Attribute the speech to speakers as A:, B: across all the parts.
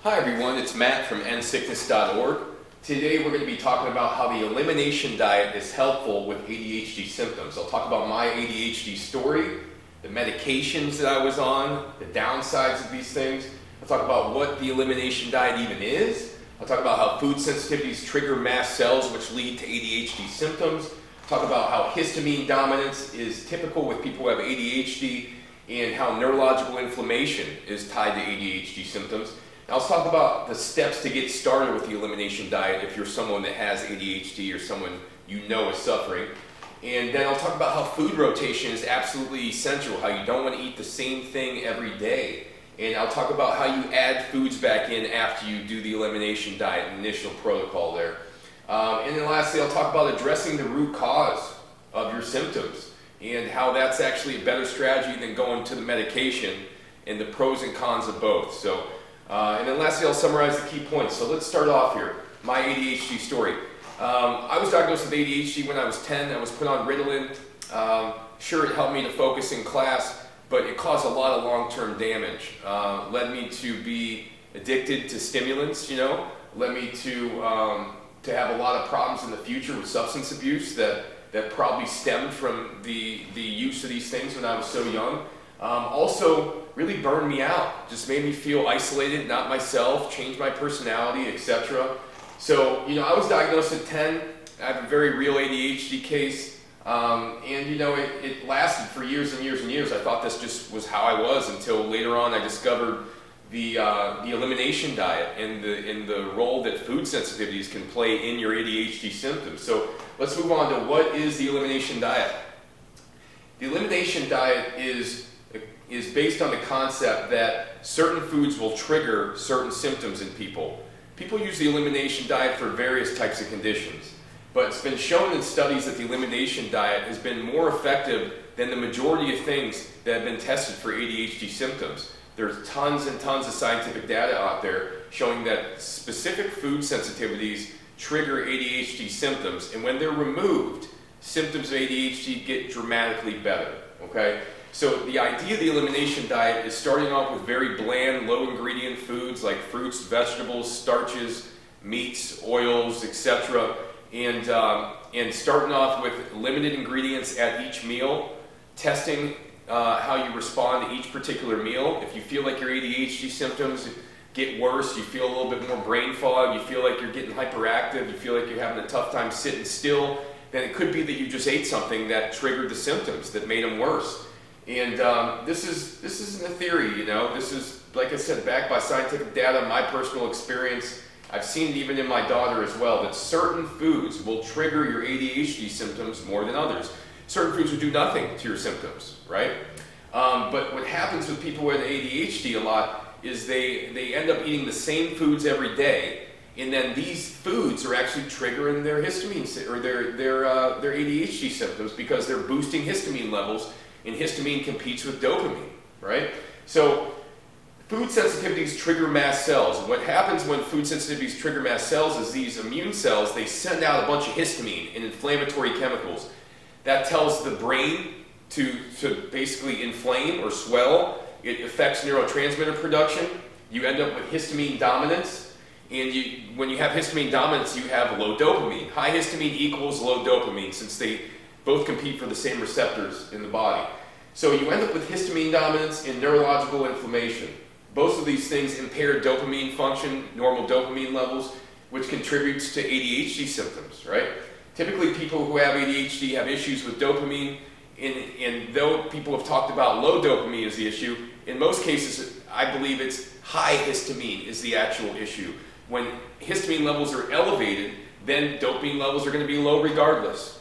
A: Hi everyone, it's Matt from endsickness.org. Today we're going to be talking about how the elimination diet is helpful with ADHD symptoms. I'll talk about my ADHD story, the medications that I was on, the downsides of these things. I'll talk about what the elimination diet even is. I'll talk about how food sensitivities trigger mast cells which lead to ADHD symptoms. I'll talk about how histamine dominance is typical with people who have ADHD and how neurological inflammation is tied to ADHD symptoms. Now let's talk about the steps to get started with the elimination diet if you're someone that has ADHD or someone you know is suffering. And then I'll talk about how food rotation is absolutely essential, how you don't want to eat the same thing every day. And I'll talk about how you add foods back in after you do the elimination diet, initial protocol there. And then lastly, I'll talk about addressing the root cause of your symptoms and how that's actually a better strategy than going to the medication and the pros and cons of both. And then lastly, I'll summarize the key points. So let's start off here. My ADHD story. I was diagnosed with ADHD when I was 10. I was put on Ritalin. Sure, it helped me to focus in class, but it caused a lot of long-term damage. Led me to be addicted to stimulants, led me to have a lot of problems in the future with substance abuse that probably stemmed from the use of these things when I was so young. Also really burned me out, just made me feel isolated, not myself, changed my personality, etc. So, I was diagnosed at 10. I have a very real ADHD case, and it lasted for years and years and years. I thought this just was how I was until later on I discovered the elimination diet and the role that food sensitivities can play in your ADHD symptoms. So let's move on to what is the elimination diet. The elimination diet is based on the concept that certain foods will trigger certain symptoms in people. People use the elimination diet for various types of conditions, but it's been shown in studies that the elimination diet has been more effective than the majority of things that have been tested for ADHD symptoms. There's tons and tons of scientific data out there showing that specific food sensitivities trigger ADHD symptoms, and when they're removed, symptoms of ADHD get dramatically better, okay? So the idea of the elimination diet is starting off with very bland, low ingredient foods like fruits, vegetables, starches, meats, oils, etc. And starting off with limited ingredients at each meal, testing how you respond to each particular meal. If you feel like your ADHD symptoms get worse, you feel a little bit more brain fog, you feel like you're getting hyperactive, you feel like you're having a tough time sitting still, then it could be that you just ate something that triggered the symptoms, that made them worse. And this isn't a theory, This is, like I said, backed by scientific data, my personal experience. I've seen it even in my daughter as well, that certain foods will trigger your ADHD symptoms more than others. Certain foods will do nothing to your symptoms, right? But what happens with people with ADHD a lot is they end up eating the same foods every day, and then these foods are actually triggering their histamine or their ADHD symptoms because they're boosting histamine levels. And histamine competes with dopamine, right? So food sensitivities trigger mast cells. And what happens when food sensitivities trigger mast cells is these immune cells, they send out a bunch of histamine and inflammatory chemicals. That tells the brain to basically inflame or swell. It affects neurotransmitter production. You end up with histamine dominance. And when you have histamine dominance, you have low dopamine. High histamine equals low dopamine, since they both compete for the same receptors in the body. So you end up with histamine dominance and neurological inflammation. Both of these things impair dopamine function, normal dopamine levels, which contributes to ADHD symptoms, right? Typically people who have ADHD have issues with dopamine, and though people have talked about low dopamine as the issue, in most cases I believe it's high histamine is the actual issue. When histamine levels are elevated, then dopamine levels are going to be low regardless,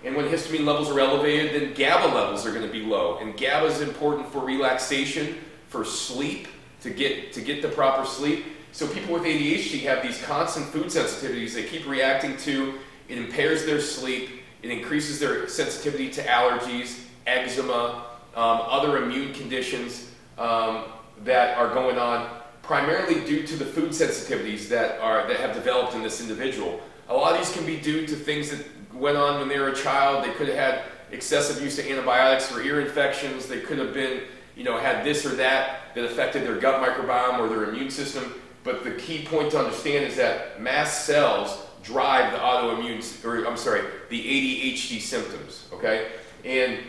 A: And when histamine levels are elevated, then GABA levels are going to be low. And GABA is important for relaxation, for sleep, to get the proper sleep. So people with ADHD have these constant food sensitivities they keep reacting to. It impairs their sleep. It increases their sensitivity to allergies, eczema, other immune conditions that are going on, primarily due to the food sensitivities that have developed in this individual. A lot of these can be due to things that went on when they were a child. They could have had excessive use of antibiotics for ear infections. They could have been had this or that affected their gut microbiome or their immune system. But the key point to understand is that mast cells drive the the ADHD symptoms, okay? And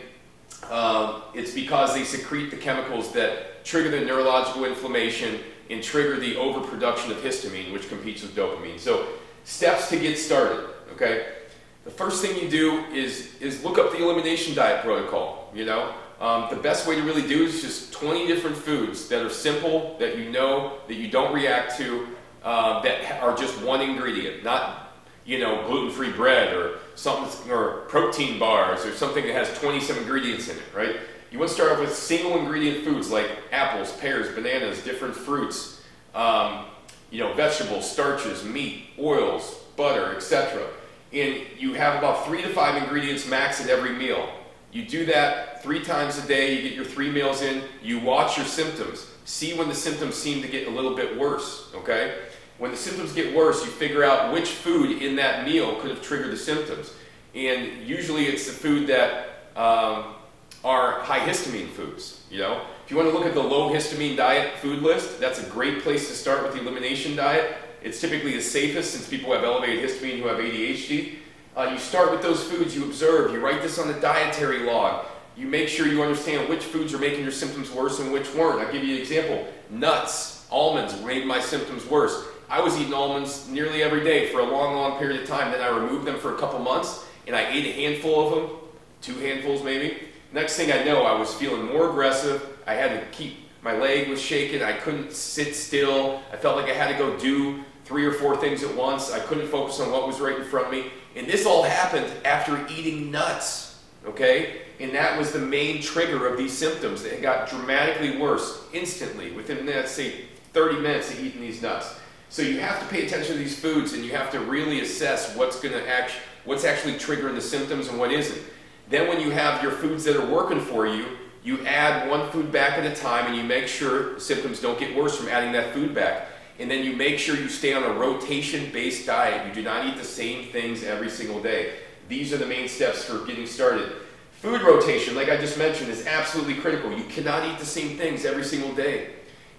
A: it's because they secrete the chemicals that trigger the neurological inflammation and trigger the overproduction of histamine, which competes with dopamine. So steps to get started, okay? The first thing you do is look up the elimination diet protocol, The best way to really do is just 20 different foods that are simple, that that you don't react to, that are just one ingredient, not gluten-free bread or something, or protein bars or something that has 20-some ingredients in it, right? You want to start off with single ingredient foods like apples, pears, bananas, different fruits, vegetables, starches, meat, oils, butter, etc. And you have about 3 to 5 ingredients max at every meal. You do that 3 times a day, you get your 3 meals in, you watch your symptoms. See when the symptoms seem to get a little bit worse, okay? When the symptoms get worse, you figure out which food in that meal could have triggered the symptoms. And usually it's the food that are high histamine foods, If you want to look at the low histamine diet food list, that's a great place to start with the elimination diet. It's typically the safest since people have elevated histamine who have ADHD. You start with those foods, you observe, you write this on the dietary log. You make sure you understand which foods are making your symptoms worse and which weren't. I'll give you an example. Nuts, almonds made my symptoms worse. I was eating almonds nearly every day for a long, long period of time. Then I removed them for a couple months, and I ate a handful of them, 2 handfuls maybe. Next thing I know, I was feeling more aggressive. I had to my leg was shaking. I couldn't sit still. I felt like I had to go do 3 or 4 things at once. I couldn't focus on what was right in front of me. And this all happened after eating nuts, okay? And that was the main trigger of these symptoms. It got dramatically worse instantly within, let's say, 30 minutes of eating these nuts. So you have to pay attention to these foods, and you have to really assess what's actually triggering the symptoms and what isn't. Then when you have your foods that are working for you, you add 1 food back at a time, and you make sure the symptoms don't get worse from adding that food back. And then you make sure you stay on a rotation-based diet. You do not eat the same things every single day. These are the main steps for getting started. Food rotation, like I just mentioned, is absolutely critical. You cannot eat the same things every single day.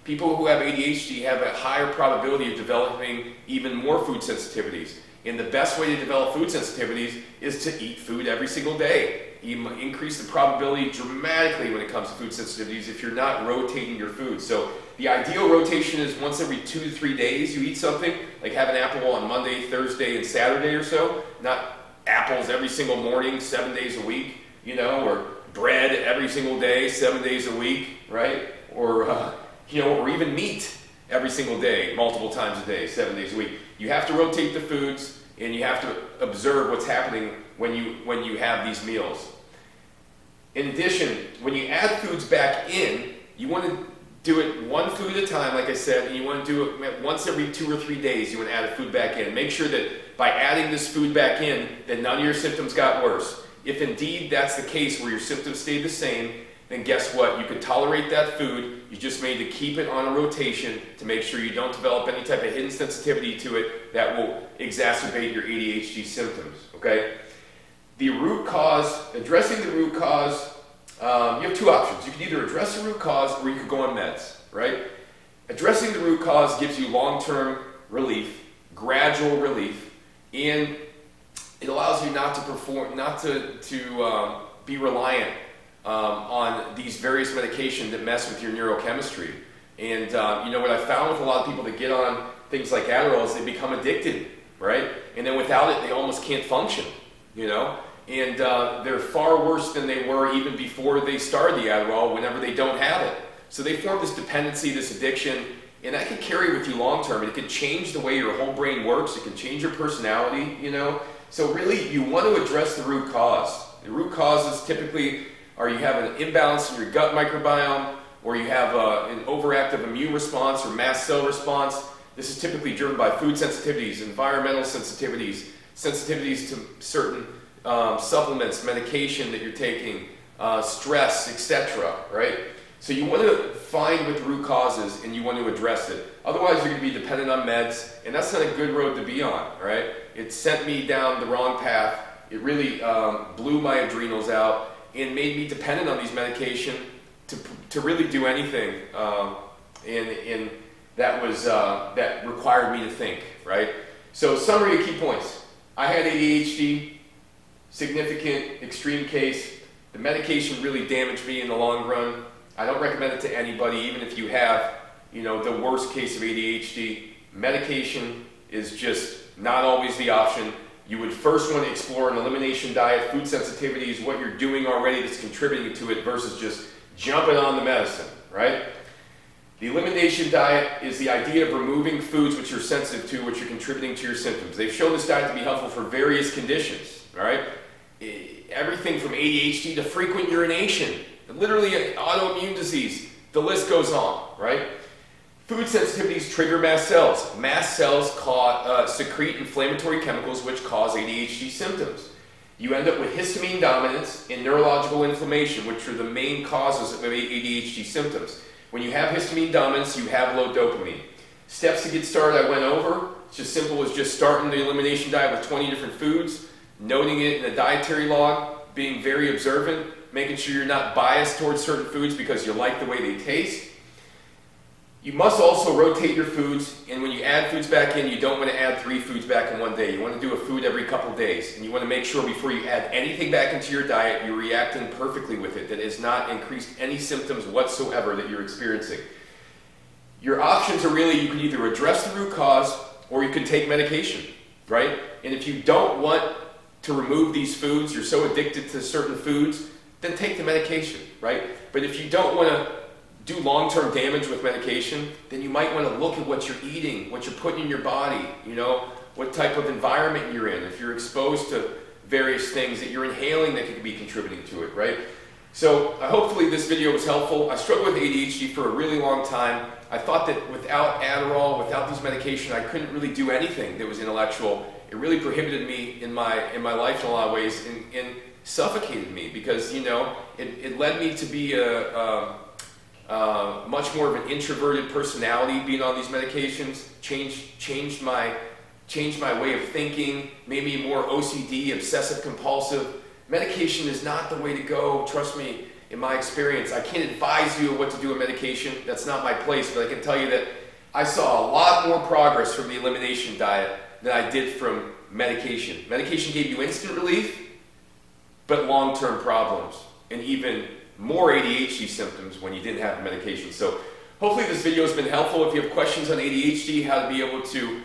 A: People who have ADHD have a higher probability of developing even more food sensitivities. And the best way to develop food sensitivities is to eat food every single day. You increase the probability dramatically when it comes to food sensitivities if you're not rotating your food. So the ideal rotation is once every 2 to 3 days you eat something, like have an apple on Monday, Thursday, and Saturday or so. Not apples every single morning, 7 days a week, or bread every single day, 7 days a week, right? Or even meat every single day, multiple times a day, 7 days a week. You have to rotate the foods, and you have to observe what's happening when you have these meals. In addition, when you add foods back in, you want to do it 1 food at a time, like I said, and you want to do it once every 2 or 3 days. You want to add a food back in. Make sure that by adding this food back in, that none of your symptoms got worse. If indeed that's the case where your symptoms stayed the same, then guess what? You can tolerate that food. You just need to keep it on a rotation to make sure you don't develop any type of hidden sensitivity to it that will exacerbate your ADHD symptoms, okay? The root cause, addressing the root cause, you have 2 options. You can either address the root cause or you could go on meds, right? Addressing the root cause gives you long-term relief, gradual relief, and it allows you not to be reliant on these various medications that mess with your neurochemistry. And what I found with a lot of people that get on things like Adderall is they become addicted, right? And then without it, they almost can't function, And they're far worse than they were even before they started the Adderall whenever they don't have it. So they form this dependency, this addiction, and that can carry with you long term. It can change the way your whole brain works. It can change your personality, So really, you want to address the root cause. The root causes typically are you have an imbalance in your gut microbiome, or you have an overactive immune response or mast cell response. This is typically driven by food sensitivities, environmental sensitivities, sensitivities to certain supplements, medication that you're taking, stress, etc., right? So you want to find what the root cause is and you want to address it. Otherwise, you're going to be dependent on meds, and that's not a good road to be on, right? It sent me down the wrong path. It really blew my adrenals out and made me dependent on these medication to really do anything, and that required me to think, right? So summary of key points. I had ADHD, significant, extreme case. The medication really damaged me in the long run. I don't recommend it to anybody, even if you have, the worst case of ADHD. Medication is just not always the option. You would first want to explore an elimination diet, food sensitivities, what you're doing already that's contributing to it versus just jumping on the medicine, right? The elimination diet is the idea of removing foods which you're sensitive to, which are contributing to your symptoms. They've shown this diet to be helpful for various conditions, all right? Everything from ADHD to frequent urination, literally an autoimmune disease. The list goes on, right? Food sensitivities trigger mast cells. Mast cells secrete inflammatory chemicals which cause ADHD symptoms. You end up with histamine dominance and neurological inflammation, which are the main causes of ADHD symptoms. When you have histamine dominance, you have low dopamine. Steps to get started I went over. It's just simple as just starting the elimination diet with 20 different foods, noting it in a dietary log, being very observant, making sure you're not biased towards certain foods because you like the way they taste. You must also rotate your foods, and when you add foods back in, you don't want to add 3 foods back in one day. You want to do a food every couple days, and you want to make sure before you add anything back into your diet, you're reacting perfectly with it, that it has not increased any symptoms whatsoever that you're experiencing. Your options are really, you can either address the root cause, or you can take medication, right? And if you don't want to remove these foods, you're so addicted to certain foods, then take the medication, right? But if you don't want to do long-term damage with medication, then you might want to look at what you're eating, what you're putting in your body, what type of environment you're in, if you're exposed to various things that you're inhaling that could be contributing to it, right? So hopefully this video was helpful. I struggled with ADHD for a really long time. I thought that without Adderall, without these medications, I couldn't really do anything that was intellectual. It really prohibited me in my life in a lot of ways and suffocated me because, it led me to be much more of an introverted personality being on these medications, changed my way of thinking, made me more OCD, obsessive compulsive. Medication is not the way to go, trust me, in my experience. I can't advise you what to do with medication, that's not my place, but I can tell you that I saw a lot more progress from the elimination diet than I did from medication. Medication gave you instant relief, but long-term problems, and even more ADHD symptoms when you didn't have the medication. So hopefully this video has been helpful. If you have questions on ADHD, how to be able to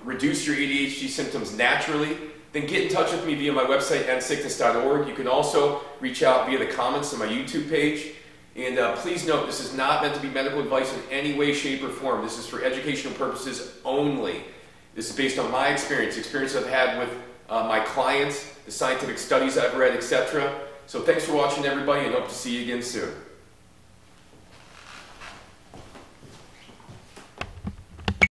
A: reduce your ADHD symptoms naturally, then get in touch with me via my website, endsickness.org. You can also reach out via the comments on my YouTube page. And please note, this is not meant to be medical advice in any way, shape, or form. This is for educational purposes only. This is based on my experience I've had with my clients, the scientific studies I've read, etc. So thanks for watching, everybody, and hope to see you again soon.